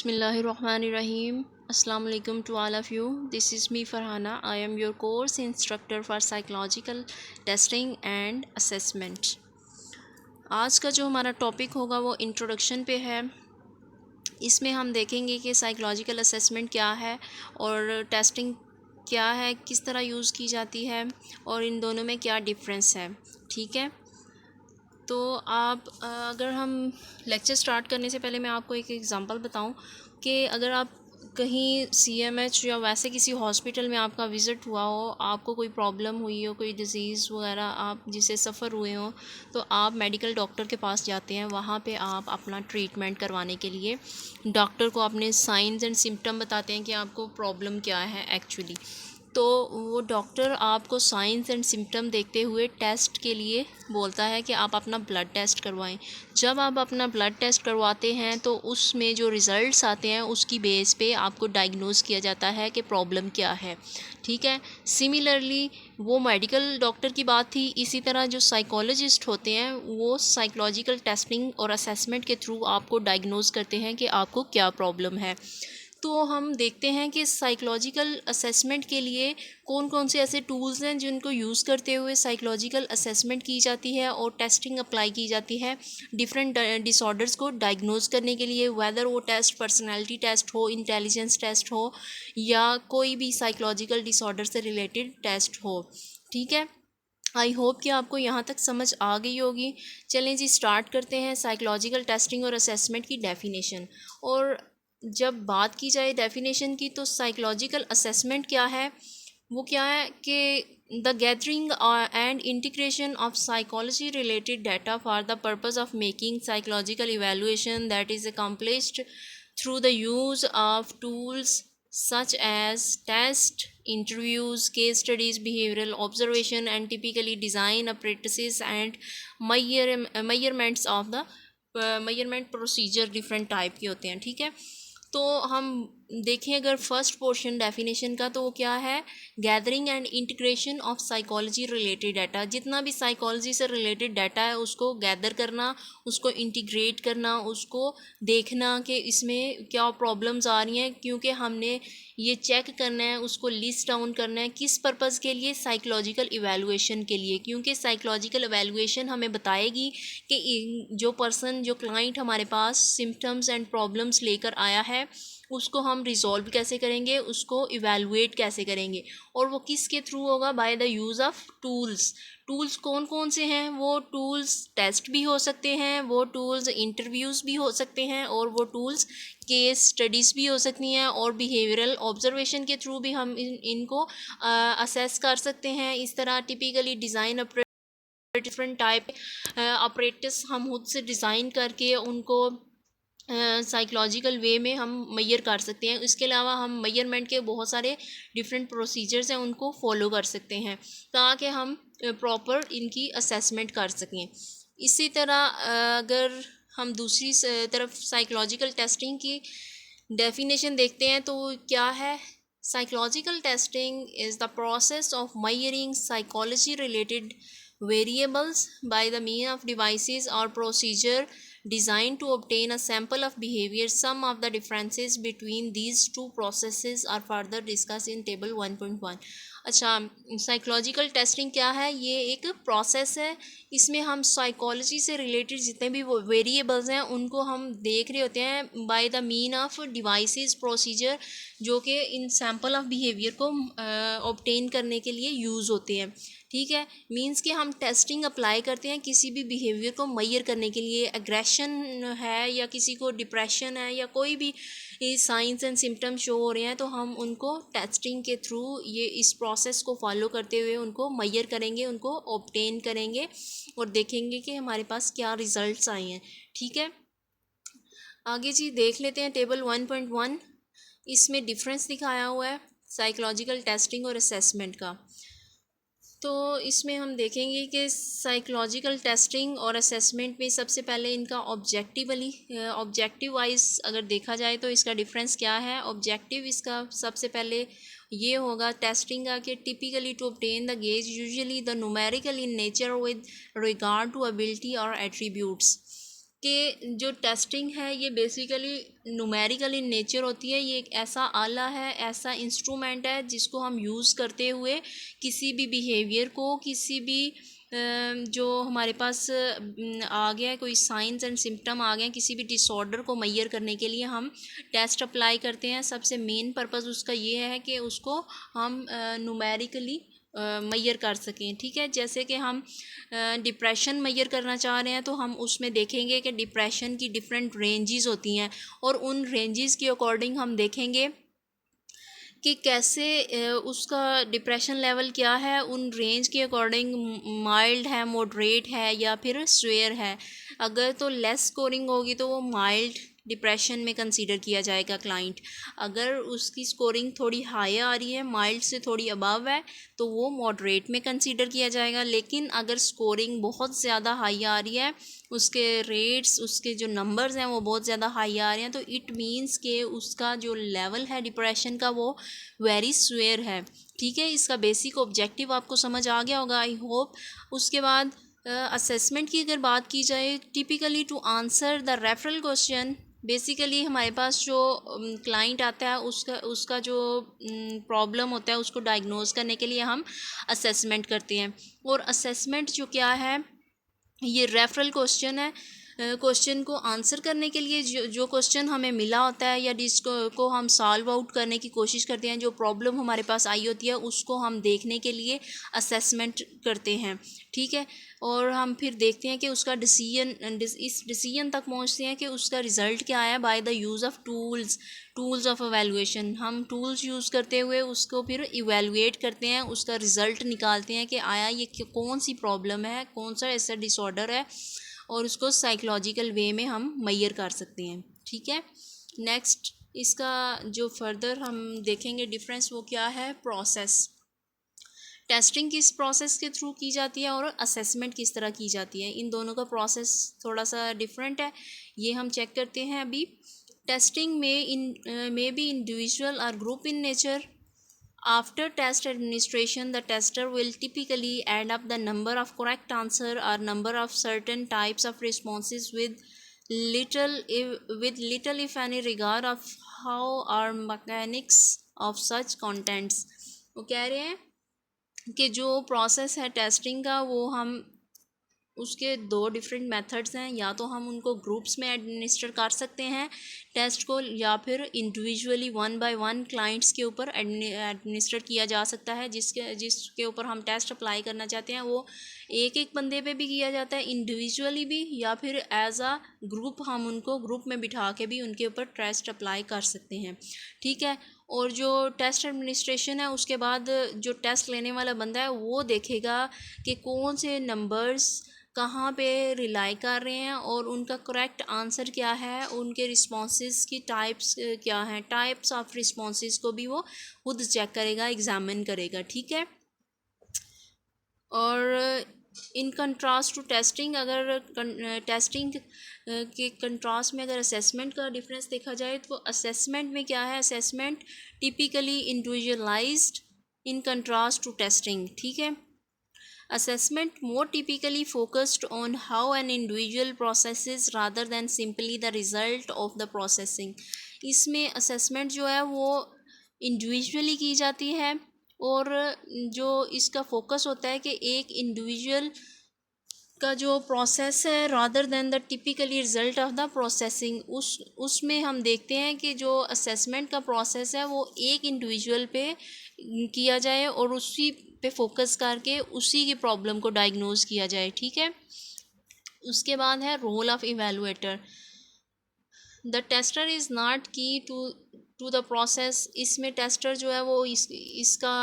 Bismillahirrahmanirrahim. Assalamu alaikum to all of you. This is me Farhana. I am your course instructor for psychological testing and assessment. आज का जो हमारा topic होगा वो introduction पे है. इसमें हम देखेंगे कि साइकोलॉजिकल असेसमेंट क्या है और टेस्टिंग क्या है, किस तरह यूज़ की जाती है और इन दोनों में क्या डिफरेंस है. ठीक है, तो आप अगर हम लेक्चर स्टार्ट करने से पहले मैं आपको एक एग्ज़ाम्पल बताऊं कि अगर आप कहीं CMH या वैसे किसी हॉस्पिटल में आपका विज़िट हुआ हो, आपको कोई प्रॉब्लम हुई हो, कोई डिज़ीज़ वगैरह आप जिससे सफ़र हुए हो, तो आप मेडिकल डॉक्टर के पास जाते हैं. वहाँ पे आप अपना ट्रीटमेंट करवाने के लिए डॉक्टर को अपने साइंस एंड सिम्टम बताते हैं कि आपको प्रॉब्लम क्या है एक्चुअली. तो वो डॉक्टर आपको साइंस एंड सिम्टम देखते हुए टेस्ट के लिए बोलता है कि आप अपना ब्लड टेस्ट करवाएं. जब आप अपना ब्लड टेस्ट करवाते हैं तो उसमें जो रिज़ल्ट्स आते हैं उसकी बेस पे आपको डायग्नोस किया जाता है कि प्रॉब्लम क्या है. ठीक है, सिमिलरली वो मेडिकल डॉक्टर की बात थी. इसी तरह जो साइकोलॉजिस्ट होते हैं वो साइकोलॉजिकल टेस्टिंग और असेसमेंट के थ्रू आपको डायग्नोस करते हैं कि आपको क्या प्रॉब्लम है. तो हम देखते हैं कि साइकोलॉजिकल असेसमेंट के लिए कौन कौन से ऐसे टूल्स हैं जिनको यूज़ करते हुए साइकोलॉजिकल असेसमेंट की जाती है और टेस्टिंग अप्लाई की जाती है डिफरेंट डिसऑर्डर्स को डायग्नोज करने के लिए. वेदर वो टेस्ट पर्सनालिटी टेस्ट हो, इंटेलिजेंस टेस्ट हो या कोई भी साइकोलॉजिकल डिसऑर्डर से रिलेटेड टेस्ट हो. ठीक है, आई होप कि आपको यहाँ तक समझ आ गई होगी. चलें जी, स्टार्ट करते हैं साइकोलॉजिकल टेस्टिंग और असेसमेंट की डेफिनेशन. और जब बात की जाए डेफिनेशन की तो साइकोलॉजिकल असेसमेंट क्या है, वो क्या है कि the gathering and integration of psychology related data for the purpose of making psychological evaluation that is accomplished through the use of tools such as test, interviews, case studies, behavioral observation, and typically design apparatuses and measurements of the measurement procedure different type के होते हैं. ठीक है, तो हम देखें अगर first portion definition का तो वो क्या है, gathering and integration of psychology related data. जितना भी साइकोलॉजी से रिलेटेड डाटा है उसको गैदर करना, उसको इंटीग्रेट करना, उसको देखना कि इसमें क्या प्रॉब्लम्स आ रही हैं, क्योंकि हमने ये चेक करना है, उसको लिस्ट डाउन करना है. किस पर्पज़ के लिए, साइकोलॉजिकल इवैल्यूएशन के लिए, क्योंकि साइकोलॉजिकल इवैल्यूएशन हमें बताएगी कि जो पर्सन, जो क्लाइंट हमारे पास सिम्टम्स एंड प्रॉब्लम्स लेकर आया है उसको हम रिजॉल्व कैसे करेंगे, उसको इवैल्यूएट कैसे करेंगे. और वो किसके थ्रू होगा, by the use of tools. Tools कौन कौन से हैं, वो टूल्स टेस्ट भी हो सकते हैं, वो टूल्स इंटरव्यूज़ भी हो सकते हैं और वो टूल्स केस स्टडीज़ भी हो सकती हैं और बिहेवियरल ऑब्जर्वेशन के थ्रू भी हम इनको असेस कर सकते हैं. इस तरह typically design different type operators हम खुद से डिज़ाइन करके उनको साइकोलॉजिकल वे में हम मैयर कर सकते हैं. इसके अलावा हम मैयरमेंट के बहुत सारे डिफरेंट प्रोसीजर्स हैं उनको फॉलो कर सकते हैं ताकि हम प्रॉपर इनकी असेसमेंट कर सकें. इसी तरह अगर हम दूसरी तरफ साइकोलॉजिकल टेस्टिंग की डेफिनेशन देखते हैं तो क्या है, psychological testing is the process of measuring psychology related variables by the means of devices or procedure designed to obtain a sample of behavior. Some of the differences between these two processes are further discussed in table 1.1. अच्छा, psychological testing क्या है, ये एक process है. इसमें हम psychology से related जितने भी वो वेरिएबल्स हैं उनको हम देख रहे होते हैं by the mean of devices procedure जो कि इन सैम्पल ऑफ बिहेवियर को ऑब्टेन करने के लिए यूज़ होते हैं. ठीक है, मींस कि हम टेस्टिंग अप्लाई करते हैं किसी भी बिहेवियर को मैयर करने के लिए. एग्रेशन है या किसी को डिप्रेशन है या कोई भी साइंस एंड सिम्टम शो हो रहे हैं तो हम उनको टेस्टिंग के थ्रू ये इस प्रोसेस को फॉलो करते हुए उनको मैयर करेंगे, उनको ऑब्टेन करेंगे और देखेंगे कि हमारे पास क्या रिज़ल्ट्स आए हैं. ठीक है, आगे जी देख लेते हैं टेबल 1.1. इसमें डिफरेंस दिखाया हुआ है साइकोलॉजिकल टेस्टिंग और असेसमेंट का. तो इसमें हम देखेंगे कि साइकोलॉजिकल टेस्टिंग और असेसमेंट में सबसे पहले इनका ऑब्जेक्टिव वाइज अगर देखा जाए तो इसका डिफरेंस क्या है. ऑब्जेक्टिव इसका सबसे पहले ये होगा टेस्टिंग का कि typically to obtain the gauge usually the numerical in nature with regard to ability or attributes. कि जो टेस्टिंग है ये बेसिकली न्यूमेरिकल इन नेचर होती है। ये एक ऐसा आला है, ऐसा इंस्ट्रूमेंट है जिसको हम यूज़ करते हुए किसी भी बिहेवियर को, किसी भी जो हमारे पास आ गया है, कोई साइंस एंड सिम्टम आ गए हैं, किसी भी डिसऑर्डर को मैयर करने के लिए हम टेस्ट अप्लाई करते हैं। सबसे मेन पर्पस उसका ये है कि उसको हम न्यूमेरिकली मैयर कर सकें। ठीक है, जैसे कि हम डिप्रेशन मैयर करना चाह रहे हैं तो हम उसमें देखेंगे कि डिप्रेशन की डिफरेंट रेंजेस होती हैं, और उन रेंजेस के अकॉर्डिंग हम देखेंगे कि कैसे उसका डिप्रेशन लेवल क्या है, उन रेंज के अकॉर्डिंग माइल्ड है, मॉडरेट है या फिर स्वेयर है। अगर तो लेस स्कोरिंग होगी तो वो माइल्ड डिप्रेशन में कंसीडर किया जाएगा क्लाइंट। अगर उसकी स्कोरिंग थोड़ी हाई आ रही है, माइल्ड से थोड़ी अबव है, तो वो मॉडरेट में कंसीडर किया जाएगा। लेकिन अगर स्कोरिंग बहुत ज़्यादा हाई आ रही है, उसके रेट्स, उसके जो नंबर्स हैं वो बहुत ज़्यादा हाई आ रहे हैं, तो इट मीन्स के उसका जो लेवल है डिप्रेशन का वो वेरी स्वेयर है। ठीक है, इसका बेसिक ऑब्जेक्टिव आपको समझ आ गया होगा, आई होप। उसके बाद असेसमेंट की अगर बात की जाए, typically to answer the referral question, basically हमारे पास जो क्लाइंट आता है उसका जो प्रॉब्लम होता है उसको डायग्नोज करने के लिए हम असेसमेंट करते हैं। और असेसमेंट जो क्या है, ये रेफरल क्वेश्चन है। क्वेश्चन को आंसर करने के लिए जो क्वेश्चन हमें मिला होता है या जिसको को हम सॉल्व आउट करने की कोशिश करते हैं, जो प्रॉब्लम हमारे पास आई होती है उसको हम देखने के लिए असेसमेंट करते हैं। ठीक है, और हम फिर देखते हैं कि उसका इस डिसीजन तक पहुंचते हैं कि उसका रिज़ल्ट क्या है by the use of tools of evaluation. हम टूल्स यूज़ करते हुए उसको फिर इवेलुएट करते हैं, उसका रिज़ल्ट निकालते हैं कि आया ये कौन सी प्रॉब्लम है, कौन सा ऐसा डिसऑर्डर है, और उसको साइकोलॉजिकल वे में हम मैयर कर सकते हैं। ठीक है, नेक्स्ट इसका जो फर्दर हम देखेंगे डिफरेंस वो क्या है, प्रोसेस। टेस्टिंग किस प्रोसेस के थ्रू की जाती है और असेसमेंट किस तरह की जाती है, इन दोनों का प्रोसेस थोड़ा सा डिफरेंट है, ये हम चेक करते हैं अभी। टेस्टिंग में बी इंडिविजुअल और group in nature. After test administration, the tester will typically add up the number of correct answer or number of certain types of responses with little if any regard of how or mechanics of such contents। वो कह रहे हैं कि जो process है testing का, वो हम उसके दो डिफरेंट मेथड्स हैं। या तो हम उनको ग्रुप्स में एडमिनिस्टर कर सकते हैं टेस्ट को, या फिर individually one by one clients के ऊपर एडमिनिस्टर किया जा सकता है। जिसके ऊपर हम टेस्ट अप्लाई करना चाहते हैं वो एक एक बंदे पे भी किया जाता है, इंडिविजुअली भी, या फिर एज अ ग्रुप हम उनको ग्रुप में बिठा के भी उनके ऊपर टेस्ट अप्लाई कर सकते हैं। ठीक है, और जो टेस्ट एडमिनिस्ट्रेशन है उसके बाद जो टेस्ट लेने वाला बंदा है वो देखेगा कि कौन से नंबर्स कहाँ पे रिलाई कर रहे हैं और उनका करेक्ट आंसर क्या है, उनके रिस्पॉन्सेस की टाइप्स क्या हैं, टाइप्स ऑफ रिस्पॉन्सेस को भी वो खुद चेक करेगा, एग्जामिन करेगा। ठीक है, और इन कंट्रास्ट टू टेस्टिंग, अगर टेस्टिंग के कंट्रास्ट में अगर असेसमेंट का डिफरेंस देखा जाए तो असेसमेंट में क्या है, assessment typically individualized in contrast to testing. ठीक है, assessment more typically focused on how an individual processes rather than simply the result of the processing। इसमें assessment जो है वो इंडिविजुअली की जाती है, और जो इसका फोकस होता है कि एक इंडिविजुअल का जो प्रोसेस है rather than the typically result of the processing, उसमें हम देखते हैं कि जो असेसमेंट का प्रोसेस है वो एक इंडिविजुअल पे किया जाए और उसी पे फोकस करके उसी की प्रॉब्लम को डायग्नोज किया जाए। ठीक है, उसके बाद है role of evaluator. The tester is not key to the process. इसमें टेस्टर जो है वो इसका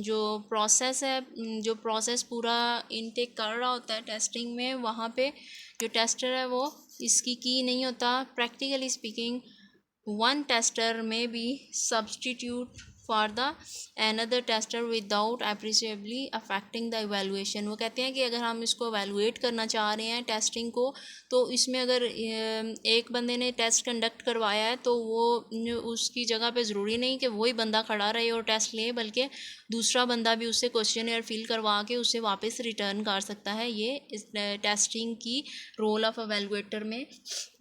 जो प्रोसेस है, जो प्रोसेस पूरा इनटेक कर रहा होता है टेस्टिंग में, वहाँ पे जो टेस्टर है वो इसकी की नहीं होता। Practically speaking one tester may be substitute for the another tester without appreciably affecting the evaluation। वो कहते हैं कि अगर हम इसको evaluate करना चाह रहे हैं टेस्टिंग को, तो इसमें अगर एक बंदे ने टेस्ट कंडक्ट करवाया है तो वो उसकी जगह पे ज़रूरी नहीं कि वही बंदा खड़ा रहे और टेस्ट ले, बल्कि दूसरा बंदा भी उससे क्वेश्चन फिल करवा के उसे वापस रिटर्न कर सकता है। ये इस टेस्टिंग की रोल ऑफ एवेलुएटर में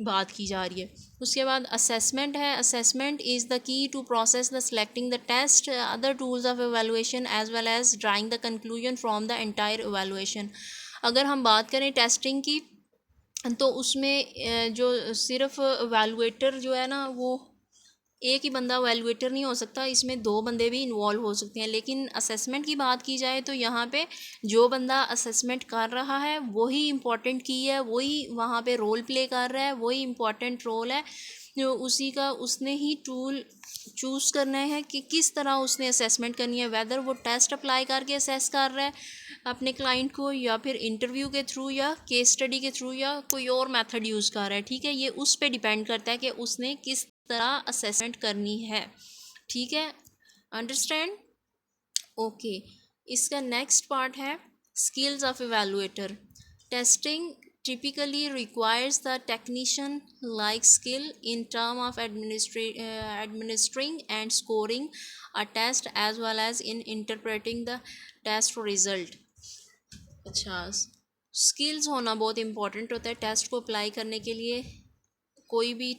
बात की जा रही है। उसके बाद असेसमेंट है। Assessment is the key to process the selecting the test other tools of evaluation as well as drawing the conclusion from the entire evaluation. अगर हम बात करें टेस्टिंग की, तो उसमें जो सिर्फ एवेलुएटर जो है ना, वो एक ही बंदा एवेलुएटर नहीं हो सकता, इसमें दो बंदे भी इन्वॉल्व हो सकते हैं। लेकिन असेसमेंट की बात की जाए तो यहाँ पे जो बंदा असेसमेंट कर रहा है वही इम्पोर्टेंट की है, वही वहाँ पे रोल प्ले कर रहा है, वही इम्पोर्टेंट रोल है जो उसी का, उसने ही टूल चूज़ करना है कि किस तरह उसने असेसमेंट करनी है, वेदर वो टेस्ट अप्लाई करके असेस कर रहा है अपने क्लाइंट को, या फिर इंटरव्यू के थ्रू, या केस स्टडी के थ्रू, या कोई और मेथड यूज़ कर रहा है। ठीक है, ये उस पर डिपेंड करता है कि उसने किस तरह असेसमेंट करनी है। ठीक है, अंडरस्टैंड? ओके, इसका नेक्स्ट पार्ट है skills of evaluator. Testing typically requires the technician like skill in term of administering and scoring a test as well as in interpreting the test result। अच्छा, skills होना बहुत important होता है test को apply करने के लिए। कोई भी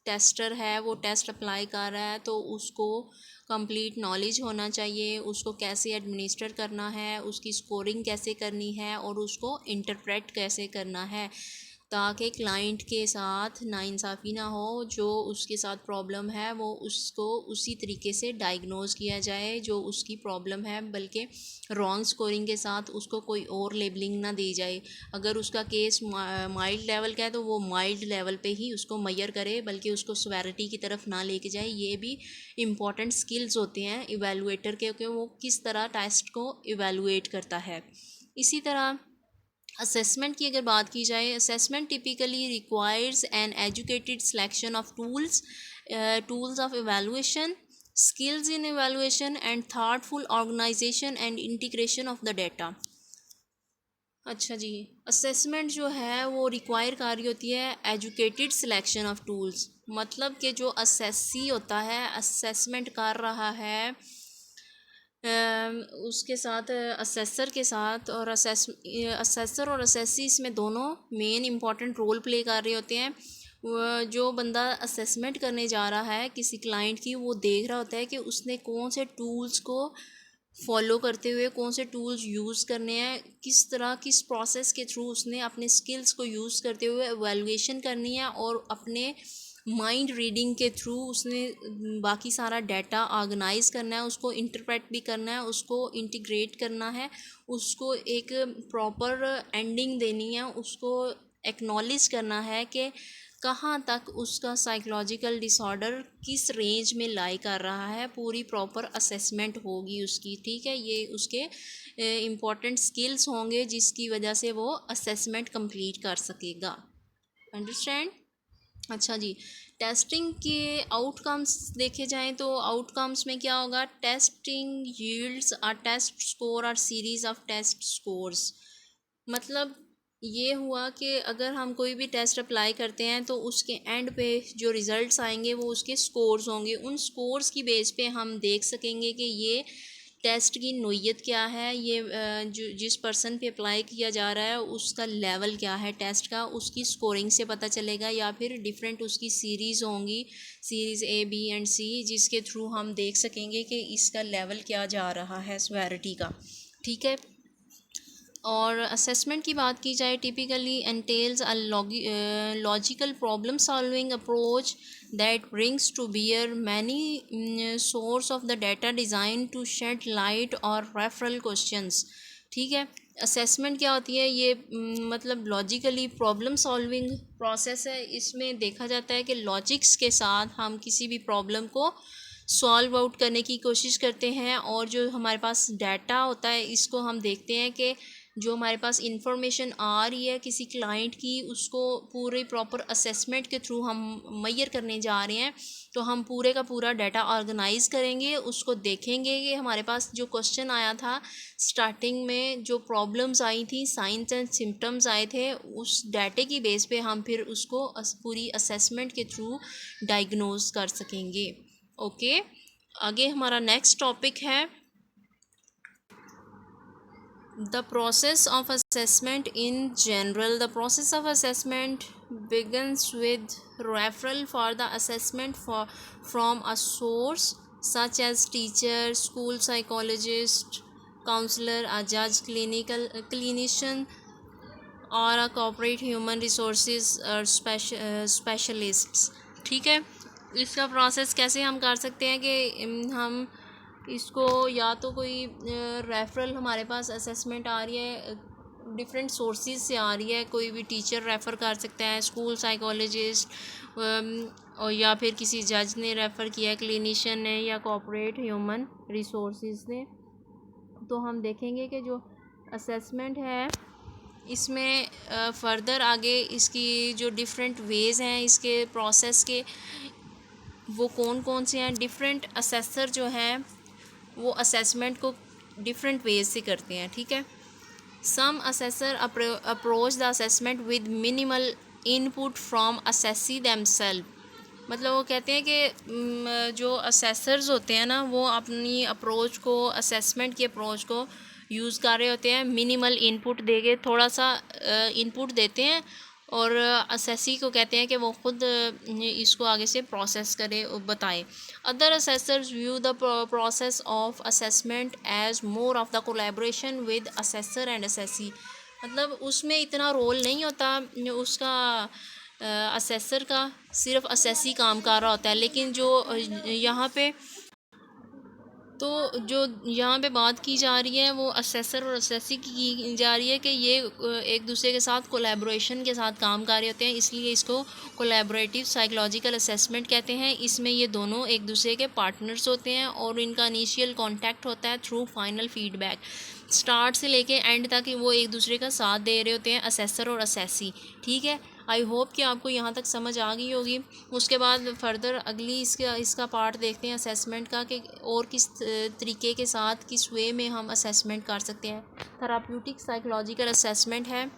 टेस्टर है वो टेस्ट अप्लाई कर रहा है तो उसको कंप्लीट नॉलेज होना चाहिए, उसको कैसे एडमिनिस्टर करना है, उसकी स्कोरिंग कैसे करनी है और उसको इंटरप्रेट कैसे करना है, ताकि क्लाइंट के साथ नाइंसाफ़ी ना हो। जो उसके साथ प्रॉब्लम है वो उसको उसी तरीके से डायग्नोज किया जाए जो उसकी प्रॉब्लम है, बल्कि रॉन्ग स्कोरिंग के साथ उसको कोई और लेबलिंग ना दी जाए। अगर उसका केस माइल्ड लेवल का है तो वो माइल्ड लेवल पे ही उसको मेजर करे, बल्कि उसको सेवेरिटी की तरफ ना लेके जाए। ये भी इम्पॉर्टेंट स्किल्स होते हैं इवेलुएटर के, कि वो किस तरह टेस्ट को इवेलुएट करता है। इसी तरह असेसमेंट की अगर बात की जाए, assessment typically requires an educated selection of tools of evaluation, skills in evaluation and thoughtful organization and integration of the data. अच्छा जी, असेसमेंट जो है वो रिक्वायर कर रही होती है एजुकेटेड सिलेक्शन ऑफ टूल्स। मतलब कि जो असेसी होता है, असेसमेंट कर रहा है, उसके साथ असेसर के साथ, और असेसर और असेसी इसमें दोनों मेन इंपॉर्टेंट रोल प्ले कर रहे होते हैं। जो बंदा असेसमेंट करने जा रहा है किसी क्लाइंट की, वो देख रहा होता है कि उसने कौन से टूल्स को फॉलो करते हुए कौन से टूल्स यूज़ करने हैं, किस तरह किस प्रोसेस के थ्रू उसने अपने स्किल्स को यूज़ करते हुए एवेलुएशन करनी है, और अपने माइंड रीडिंग के थ्रू उसने बाकी सारा डाटा ऑर्गेनाइज करना है, उसको इंटरप्रेट भी करना है, उसको इंटीग्रेट करना है, उसको एक प्रॉपर एंडिंग देनी है, उसको एक्नॉलेज करना है कि कहाँ तक उसका साइकोलॉजिकल डिसऑर्डर किस रेंज में लाई कर रहा है। पूरी प्रॉपर असेसमेंट होगी उसकी। ठीक है, ये उसके इम्पॉर्टेंट स्किल्स होंगे जिसकी वजह से वो असेसमेंट कंप्लीट कर सकेगा। अंडरस्टैंड? अच्छा जी, टेस्टिंग के आउटकम्स देखे जाएं तो आउटकम्स में क्या होगा? Testing yields are test score or series of test scores. मतलब ये हुआ कि अगर हम कोई भी टेस्ट अप्लाई करते हैं तो उसके एंड पे जो रिज़ल्ट्स आएंगे वो उसके स्कोर्स होंगे। उन स्कोर्स की बेस पे हम देख सकेंगे कि ये टेस्ट की नोयत क्या है, ये जो जिस पर्सन पे अप्लाई किया जा रहा है उसका लेवल क्या है टेस्ट का, उसकी स्कोरिंग से पता चलेगा। या फिर डिफरेंट उसकी सीरीज़ होंगी, series A, B and C, जिसके थ्रू हम देख सकेंगे कि इसका लेवल क्या जा रहा है सेवेरिटी का। ठीक है, और असेसमेंट की बात की जाए, typically entails a logical problem solving approach that brings to bear many source of the data design to shed light or referral questions. ठीक है, असेसमेंट क्या होती है? ये मतलब लॉजिकली प्रॉब्लम सॉल्विंग प्रोसेस है। इसमें देखा जाता है कि लॉजिक्स के साथ हम किसी भी प्रॉब्लम को सॉल्व आउट करने की कोशिश करते हैं, और जो हमारे पास डाटा होता है इसको हम देखते हैं कि जो हमारे पास इंफॉर्मेशन आ रही है किसी क्लाइंट की, उसको पूरे प्रॉपर असेसमेंट के थ्रू हम मैयर करने जा रहे हैं। तो हम पूरे का पूरा डाटा ऑर्गेनाइज करेंगे, उसको देखेंगे कि हमारे पास जो क्वेश्चन आया था स्टार्टिंग में, जो प्रॉब्लम्स आई थी, साइंस एंड सिम्टम्स आए थे, उस डाटे की बेस पे हम फिर उसको पूरी असेसमेंट के थ्रू डायग्नोज कर सकेंगे। ओके, आगे हमारा नेक्स्ट टॉपिक है the process of assessment in general. The process of assessment begins with referral for the assessment from a source such as teacher, school psychologist, counselor, a judge, clinician, और corporate human resources और specialists. ठीक है, इसका process कैसे हम कर सकते हैं कि हम इसको या तो कोई रेफरल हमारे पास असेसमेंट आ रही है डिफरेंट सोर्सेज से आ रही है, कोई भी टीचर रेफ़र कर सकता है, स्कूल साइकोलॉजिस्ट, और या फिर किसी जज ने रेफ़र किया है, क्लिनिशियन ने, या कॉर्पोरेट ह्यूमन रिसोर्सेज ने। तो हम देखेंगे कि जो असेसमेंट है इसमें फ़र्दर आगे इसकी जो डिफरेंट वेज़ हैं इसके प्रोसेस के, वो कौन कौन से हैं। डिफरेंट असेसर जो हैं वो असेसमेंट को डिफरेंट वेज से करते हैं। ठीक है, some assessor approach the assessment with minimal input from assessee themselves. मतलब वो कहते हैं कि जो असेसर्स होते हैं ना, वो अपनी अप्रोच को, असेसमेंट की अप्रोच को यूज़ कर रहे होते हैं, मिनिमल इनपुट देके थोड़ा सा इनपुट देते हैं, और असेसी को कहते हैं कि वो खुद इसको आगे से प्रोसेस करे और बताए। Other assessors view the process of assessment as more of the collaboration with assessor and assessee. मतलब उसमें इतना रोल नहीं होता उसका असेसर का, सिर्फ असेसी काम कर रहा होता है। लेकिन जो यहाँ पे तो जो यहाँ पे बात की जा रही है वो असेसर और असेसी की जा रही है कि ये एक दूसरे के साथ कोलैबोरेशन के साथ काम कर रहे होते हैं, इसलिए इसको कोलैबोरेटिव साइकोलॉजिकल असेसमेंट कहते हैं। इसमें ये दोनों एक दूसरे के पार्टनर्स होते हैं और इनका इनिशियल कांटेक्ट होता है थ्रू फाइनल फीडबैक। स्टार्ट से लेके एंड तक वो एक दूसरे का साथ दे रहे होते हैं, असेसर और असेसी। ठीक है, आई होप कि आपको यहाँ तक समझ आ गई होगी। उसके बाद फर्दर अगली इसका पार्ट देखते हैं असेसमेंट का, कि और किस तरीके के साथ, किस वे में हम असेसमेंट कर सकते हैं। थेराप्यूटिक साइकोलॉजिकल असेसमेंट है।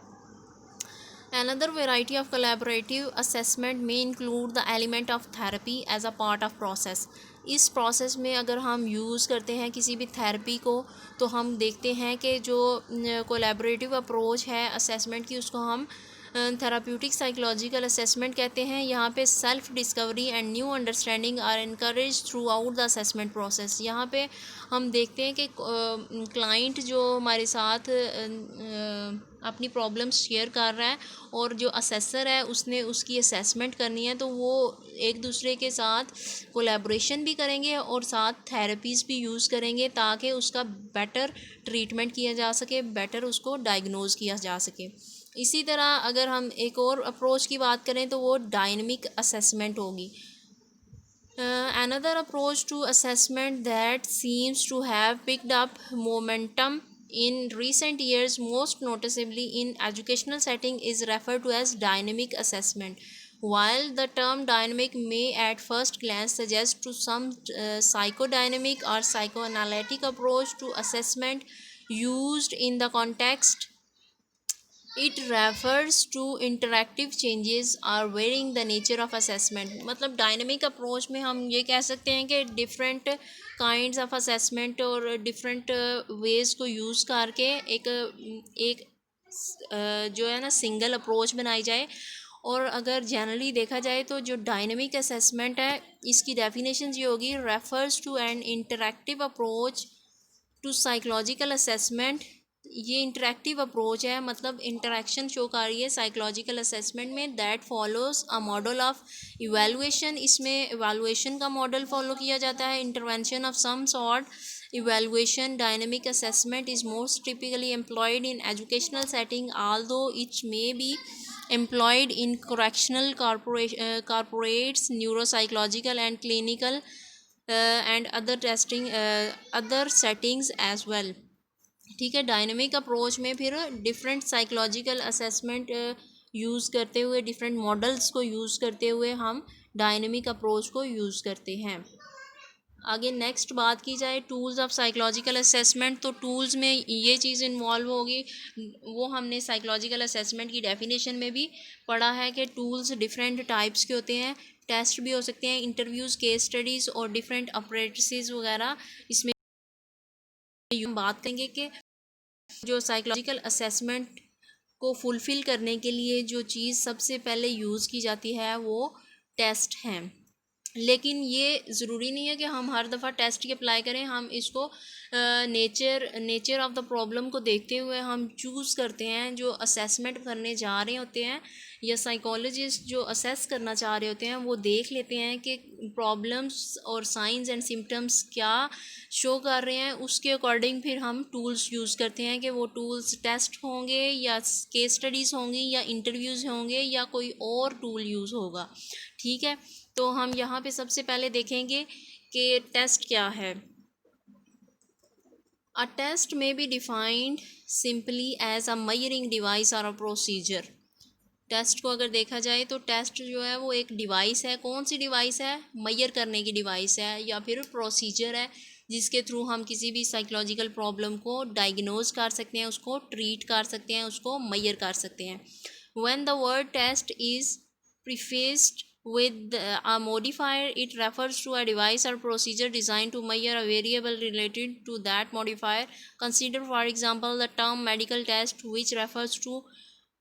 Another variety of collaborative assessment may include the element of therapy as a part of process. इस प्रोसेस में अगर हम यूज़ करते हैं किसी भी थेरेपी को, तो हम देखते हैं कि जो कोलैबोरेटिव अप्रोच है असेसमेंट की, उसको हम थेराप्यूटिक साइकोलॉजिकल असेसमेंट कहते हैं। यहाँ पे self discovery and new understanding are encourage throughout the assessment process. यहाँ पे हम देखते हैं कि क्लाइंट जो हमारे साथ अपनी प्रॉब्लम्स शेयर कर रहा है, और जो असेसर है उसने उसकी असेसमेंट करनी है, तो वो एक दूसरे के साथ कोलैबोरेशन भी करेंगे और साथ थेरेपीज़ भी यूज़ करेंगे, ताकि उसका बेटर ट्रीटमेंट किया जा सके, बेटर उसको डायग्नोज किया जा सके। इसी तरह अगर हम एक और अप्रोच की बात करें तो वो डायनेमिक असेसमेंट होगी। Another approach to assessment that seems to have picked up momentum in recent years, most noticeably in educational setting, is referred to as dynamic assessment. While the term dynamic may at first glance suggest to some psychodynamic or psychoanalytic approach to assessment used in the context, it refers to interactive changes are varying the nature of assessment. मतलब dynamic approach में हम ये कह सकते हैं कि different kinds of assessment और different ways को यूज़ करके एक जो है ना सिंगल अप्रोच बनाई जाए। और अगर जनरली देखा जाए तो जो डायनेमिक असेसमेंट है इसकी डेफिनेशन ये होगी, refers to an interactive approach to psychological assessment. ये इंटरेक्टिव अप्रोच है, मतलब इंटरेक्शन शो कर रही है साइकोलॉजिकल असेसमेंट में, that follows a model of evaluation. इसमें इवेलुएशन का मॉडल फॉलो किया जाता है, intervention of some sort. Evaluation dynamic assessment is most typically employed in educational setting, although it may be employed in correctional corporates, neuropsychological and clinical and other settings as well. ठीक है। Dynamic approach में फिर different psychological assessment use करते हुए, different models को use करते हुए हम डायनेमिक अप्रोच को यूज़ करते हैं। आगे नेक्स्ट बात की जाए टूल्स ऑफ साइकोलॉजिकल असेसमेंट, तो टूल्स में ये चीज़ इन्वॉल्व होगी, वो हमने साइकोलॉजिकल असेसमेंट की डेफिनेशन में भी पढ़ा है कि टूल्स डिफरेंट टाइप्स के होते हैं। टेस्ट भी हो सकते हैं, इंटरव्यूज़, केस स्टडीज़ और डिफरेंट अप्रेंटिसेस वगैरह। इसमें हम बात करेंगे कि जो साइकोलॉजिकल असेसमेंट को फुलफ़िल करने के लिए जो चीज़ सबसे पहले यूज़ की जाती है वो टेस्ट हैं। लेकिन ये ज़रूरी नहीं है कि हम हर दफ़ा टेस्ट ही अप्लाई करें। हम इसको नेचर ऑफ़ द प्रॉब्लम को देखते हुए हम चूज़ करते हैं। जो असेसमेंट करने जा रहे होते हैं या साइकोलॉजिस्ट जो असेस करना चाह रहे होते हैं वो देख लेते हैं कि प्रॉब्लम्स और साइंस एंड सिम्टम्स क्या शो कर रहे हैं, उसके अकॉर्डिंग फिर हम टूल्स यूज़ करते हैं कि वो टूल्स टेस्ट होंगे या केस स्टडीज़ होंगी या इंटरव्यूज़ होंगे या कोई और टूल यूज़ होगा। ठीक है। तो हम यहाँ पे सबसे पहले देखेंगे कि टेस्ट क्या है। A test may be defined simply as a measuring device or a procedure. Test को अगर देखा जाए तो टेस्ट जो है वो एक डिवाइस है। कौन सी डिवाइस है? मेजर करने की डिवाइस है या फिर प्रोसीजर है जिसके थ्रू हम किसी भी साइकोलॉजिकल प्रॉब्लम को डायग्नोज कर सकते हैं, उसको ट्रीट कर सकते हैं, उसको मेजर कर सकते हैं। When the word test is prefaced with a modifier, it refers to a device or procedure designed to measure a variable related to that modifier. Consider for example the term medical test, which refers to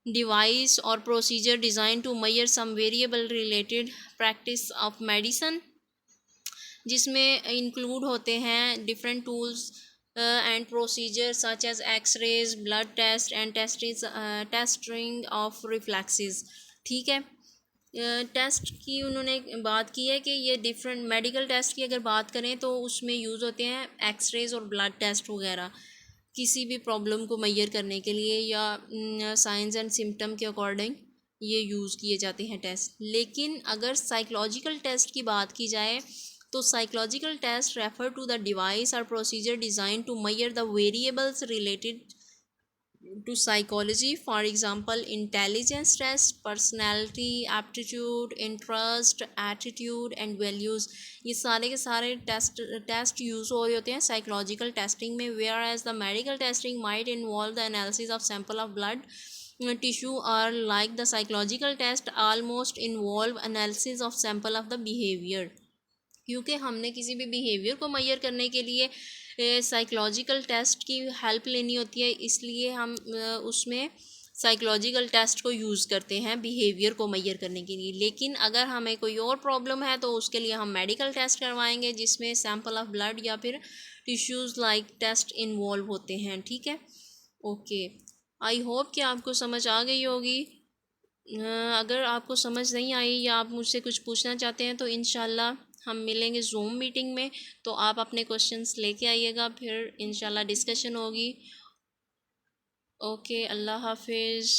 device or procedure designed to measure some variable related practice of medicine, जिसमें include होते हैं different tools and procedure such as X rays, blood test and testing of reflexes. ठीक है। Test की उन्होंने बात की है कि ये डिफरेंट मेडिकल टेस्ट की अगर बात करें तो उसमें यूज़ होते हैं एक्सरेज और ब्लड टेस्ट वगैरह, किसी भी प्रॉब्लम को मेजर करने के लिए या साइंस एंड सिम्टम के अकॉर्डिंग ये यूज़ किए जाते हैं टेस्ट। लेकिन अगर साइकोलॉजिकल टेस्ट की बात की जाए तो psychological test refer to the device और procedure design to measure the variables related to psychology. For example, intelligence test, personality, aptitude, interest, attitude and values, ये सारे के सारे टेस्ट यूज़ हो रहे होते हैं साइकोलॉजिकल टेस्टिंग में। Whereas the medical testing might involve the analysis of sample of blood tissue, or like the psychological test almost involve analysis of sample of the behavior, क्योंकि हमने किसी भी behaviour को मेजर करने के लिए psychological test की help लेनी होती है, इसलिए हम उसमें साइकोलॉजिकल टेस्ट को यूज़ करते हैं बिहेवियर को मेजर करने के लिए। लेकिन अगर हमें कोई और प्रॉब्लम है तो उसके लिए हम मेडिकल टेस्ट करवाएंगे जिसमें सैंपल ऑफ ब्लड या फिर टिश्यूज़ लाइक टेस्ट इन्वॉल्व होते हैं। ठीक है। ओके, आई होप कि आपको समझ आ गई होगी। अगर आपको समझ नहीं आई या आप मुझसे कुछ पूछना चाहते हैं तो इंशाल्लाह हम मिलेंगे ज़ूम मीटिंग में, तो आप अपने क्वेश्चंस लेके आइएगा, फिर इंशाल्लाह डिस्कशन होगी। ओके, अल्लाह हाफिज़।